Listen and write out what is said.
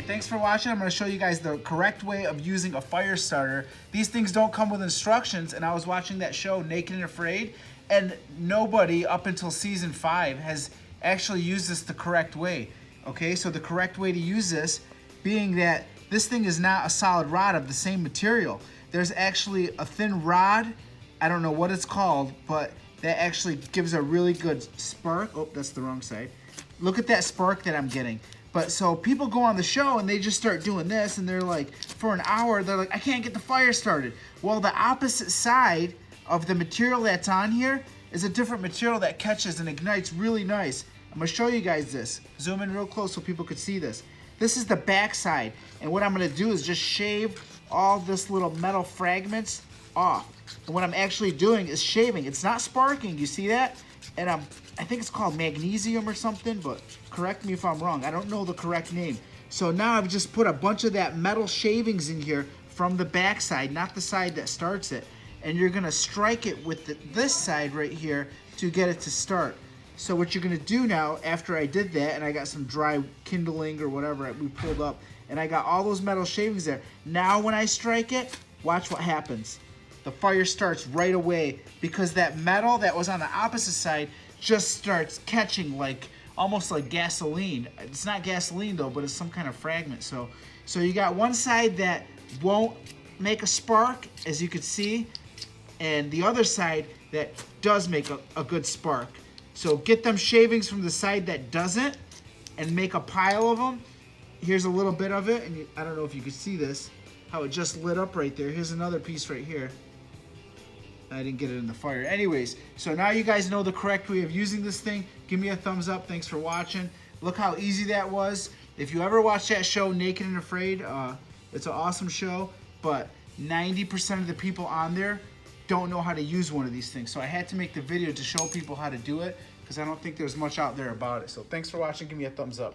thanks for watching. I'm going to show you guys the correct way of using a fire starter. These things don't come with instructions, and I was watching that show, Naked and Afraid, and nobody up until season 5 has actually used this the correct way. Okay, so the correct way to use this, being that this thing is not a solid rod of the same material. There's actually a thin rod, I don't know what it's called, but that actually gives a really good spark. Oh, that's the wrong side. Look at that spark that I'm getting. But so people go on the show and they just start doing this, and they're like, for an hour, they're like, I can't get the fire started. Well, the opposite side of the material that's on here is a different material that catches and ignites really nice. I'm gonna show you guys this. Zoom in real close so people could see this. This is the back side, and what I'm gonna do is just shave all this little metal fragments off. And what I'm actually doing is shaving. It's not sparking, you see that? And I think it's called magnesium or something, but correct me if I'm wrong. I don't know the correct name. So now I've just put a bunch of that metal shavings in here from the back side, not the side that starts it. And you're gonna strike it with this side right here to get it to start. So what you're gonna do now, after I did that, and I got some dry kindling or whatever we pulled up, and I got all those metal shavings there. Now when I strike it, watch what happens. The fire starts right away because that metal that was on the opposite side just starts catching like almost like gasoline. It's not gasoline though, but it's some kind of fragment. So you got one side that won't make a spark, as you can see, and the other side that does make a good spark. So get them shavings from the side that doesn't and make a pile of them. Here's a little bit of it, and I don't know if you can see this, how it just lit up right there. Here's another piece right here. I didn't get it in the fire. Anyways, so now you guys know the correct way of using this thing. Give me a thumbs up. Thanks for watching. Look how easy that was. If you ever watch that show, Naked and Afraid, it's an awesome show, but 90% of the people on there don't know how to use one of these things. So I had to make the video to show people how to do it because I don't think there's much out there about it. So thanks for watching. Give me a thumbs up.